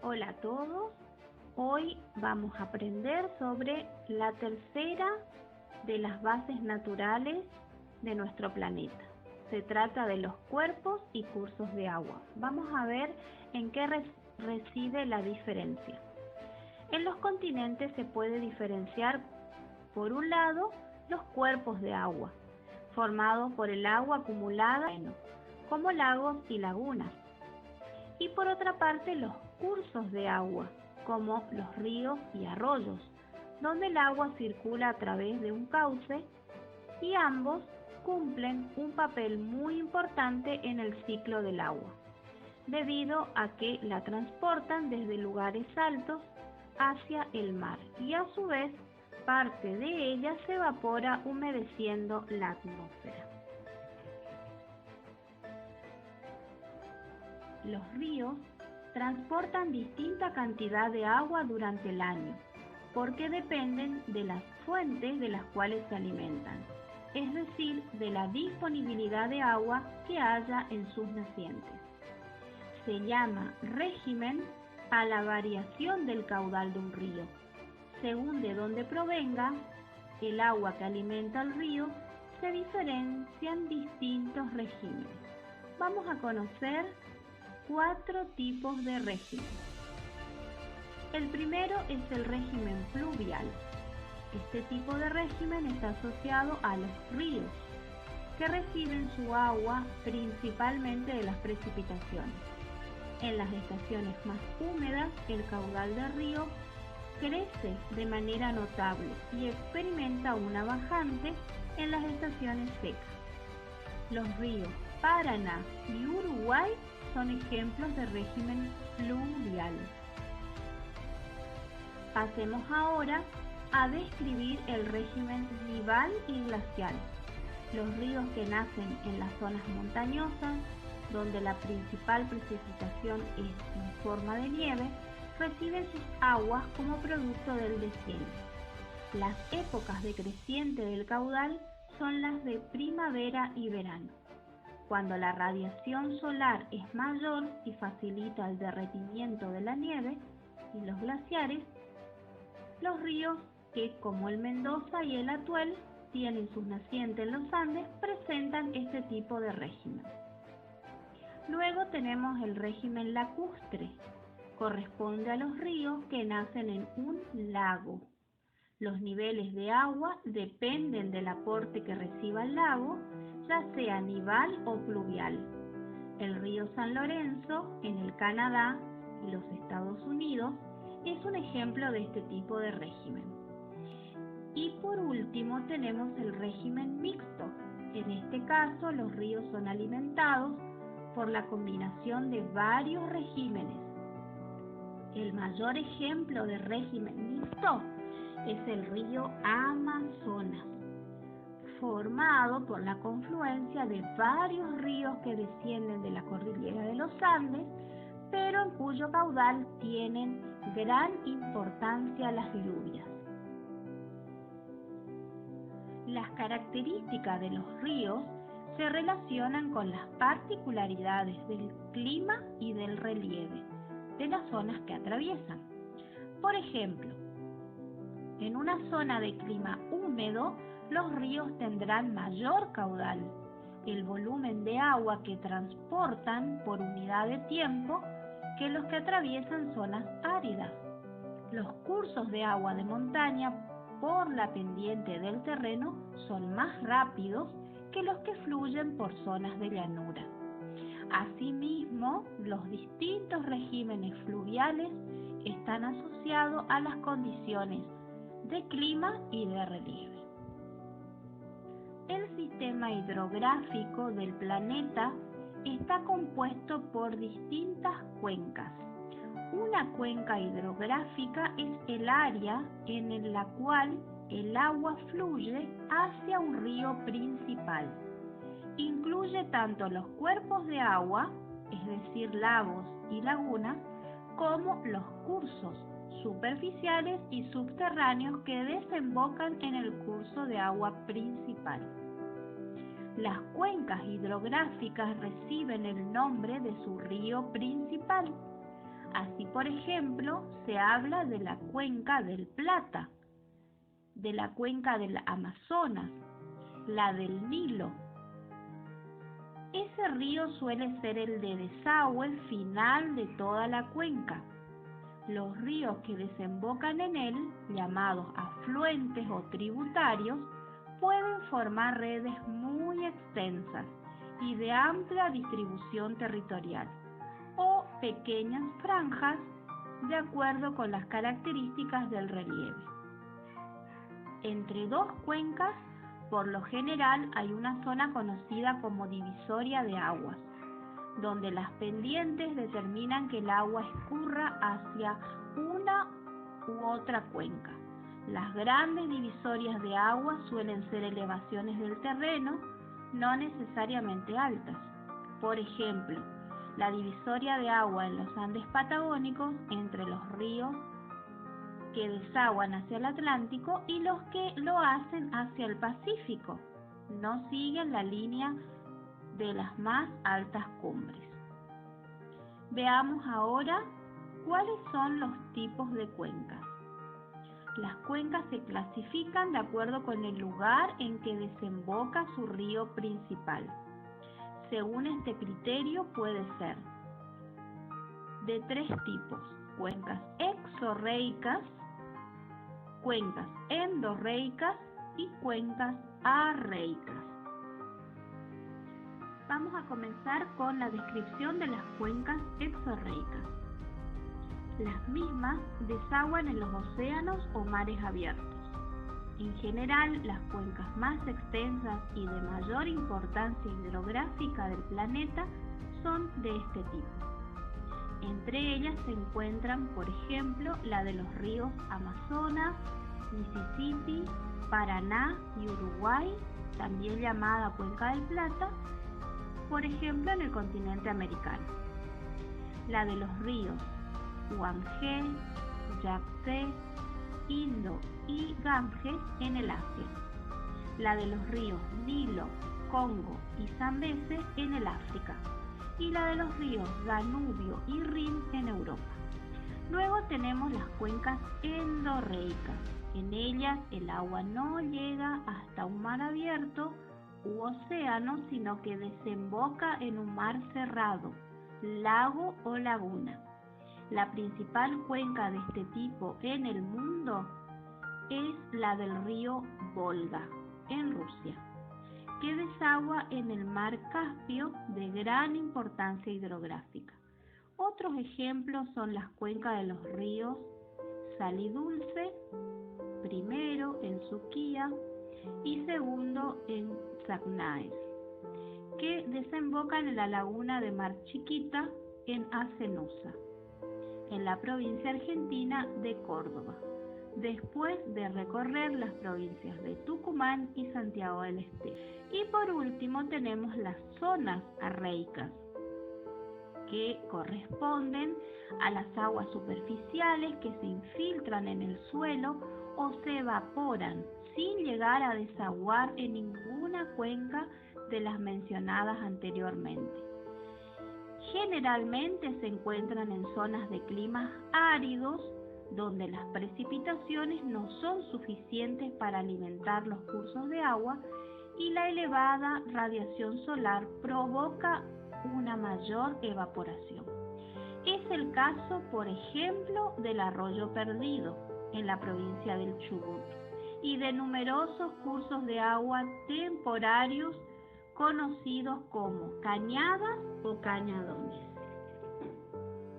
Hola a todos, hoy vamos a aprender sobre la tercera de las bases naturales de nuestro planeta. Se trata de los cuerpos y cursos de agua. Vamos a ver en qué reside la diferencia. En los continentes se puede diferenciar, por un lado, los cuerpos de agua, formados por el agua acumulada, como lagos y lagunas. Y por otra parte, los cursos de agua, como los ríos y arroyos, donde el agua circula a través de un cauce y ambos cumplen un papel muy importante en el ciclo del agua, debido a que la transportan desde lugares altos hacia el mar y a su vez parte de ella se evapora humedeciendo la atmósfera. Los ríos transportan distinta cantidad de agua durante el año, porque dependen de las fuentes de las cuales se alimentan, es decir, de la disponibilidad de agua que haya en sus nacientes. Se llama régimen a la variación del caudal de un río. Según de dónde provenga el agua que alimenta el río, se diferencian distintos regímenes. Vamos a conocer 4 tipos de régimen. El primero es el régimen fluvial. Este tipo de régimen está asociado a los ríos, que reciben su agua principalmente de las precipitaciones. En las estaciones más húmedas, el caudal del río crece de manera notable y experimenta una bajante en las estaciones secas. Los ríos Paraná y Uruguay son ejemplos de régimen fluvial. Pasemos ahora a describir el régimen nival y glacial. Los ríos que nacen en las zonas montañosas, donde la principal precipitación es en forma de nieve, reciben sus aguas como producto del deshielo. Las épocas de creciente del caudal son las de primavera y verano, cuando la radiación solar es mayor y facilita el derretimiento de la nieve y los glaciares. Los ríos que, como el Mendoza y el Atuel, tienen sus nacientes en los Andes, presentan este tipo de régimen. Luego tenemos el régimen lacustre. Corresponde a los ríos que nacen en un lago. Los niveles de agua dependen del aporte que reciba el lago, ya sea nival o fluvial. El río San Lorenzo, en el Canadá y los Estados Unidos, es un ejemplo de este tipo de régimen. Y por último tenemos el régimen mixto. En este caso, los ríos son alimentados por la combinación de varios regímenes. El mayor ejemplo de régimen mixto es el río Amazonas, formado por la confluencia de varios ríos que descienden de la cordillera de los Andes, pero en cuyo caudal tienen gran importancia las lluvias. Las características de los ríos se relacionan con las particularidades del clima y del relieve de las zonas que atraviesan. Por ejemplo, en una zona de clima húmedo, los ríos tendrán mayor caudal. El volumen de agua que transportan por unidad de tiempo que los que atraviesan zonas áridas. Los cursos de agua de montaña por la pendiente del terreno son más rápidos que los que fluyen por zonas de llanura. Asimismo, los distintos regímenes fluviales están asociados a las condiciones de clima y de relieve. El sistema hidrográfico del planeta está compuesto por distintas cuencas. Una cuenca hidrográfica es el área en la cual el agua fluye hacia un río principal. Incluye tanto los cuerpos de agua, es decir, lagos y lagunas, como los cursos superficiales y subterráneos que desembocan en el curso de agua principal. Las cuencas hidrográficas reciben el nombre de su río principal. Así, por ejemplo, se habla de la cuenca del Plata, de la cuenca del Amazonas, la del Nilo. Ese río suele ser el de desagüe final de toda la cuenca. Los ríos que desembocan en él, llamados afluentes o tributarios, pueden formar redes muy extensas y de amplia distribución territorial, o pequeñas franjas de acuerdo con las características del relieve. Entre dos cuencas, por lo general, hay una zona conocida como divisoria de aguas, donde las pendientes determinan que el agua escurra hacia una u otra cuenca. Las grandes divisorias de agua suelen ser elevaciones del terreno, no necesariamente altas. Por ejemplo, la divisoria de agua en los Andes patagónicos entre los ríos que desaguan hacia el Atlántico y los que lo hacen hacia el Pacífico. No siguen la línea de las más altas cumbres. Veamos ahora cuáles son los tipos de cuencas. Las cuencas se clasifican de acuerdo con el lugar en que desemboca su río principal. Según este criterio puede ser de tres tipos: cuencas exorreicas, cuencas endorreicas y cuencas arreicas. Vamos a comenzar con la descripción de las cuencas exorreicas. Las mismas desaguan en los océanos o mares abiertos. En general, las cuencas más extensas y de mayor importancia hidrográfica del planeta son de este tipo. Entre ellas se encuentran, por ejemplo, la de los ríos Amazonas, Mississippi, Paraná y Uruguay, también llamada Cuenca del Plata, por ejemplo, en el continente americano. La de los ríos Huanghe, Yangtze, Indo y Ganges en el Asia. La de los ríos Nilo, Congo y Zambeze en el África. Y la de los ríos Danubio y Rin en Europa. Luego tenemos las cuencas endorreicas. En ellas el agua no llega hasta un mar abierto u océano, sino que desemboca en un mar cerrado, lago o laguna. La principal cuenca de este tipo en el mundo es la del río Volga, en Rusia, que desagua en el mar Caspio, de gran importancia hidrográfica. Otros ejemplos son las cuencas de los ríos Salidulce, primero en Suquía y segundo en Sagnaes, que desembocan en la laguna de Mar Chiquita en Hacenusa, en la provincia argentina de Córdoba, después de recorrer las provincias de Tucumán y Santiago del Estero. Y por último tenemos las zonas arreicas, que corresponden a las aguas superficiales que se infiltran en el suelo o se evaporan sin llegar a desaguar en ninguna cuenca de las mencionadas anteriormente. Generalmente se encuentran en zonas de climas áridos, donde las precipitaciones no son suficientes para alimentar los cursos de agua y la elevada radiación solar provoca una mayor evaporación. Es el caso, por ejemplo, del Arroyo Perdido, en la provincia del Chubut, y de numerosos cursos de agua temporarios conocidos como cañadas o cañadones.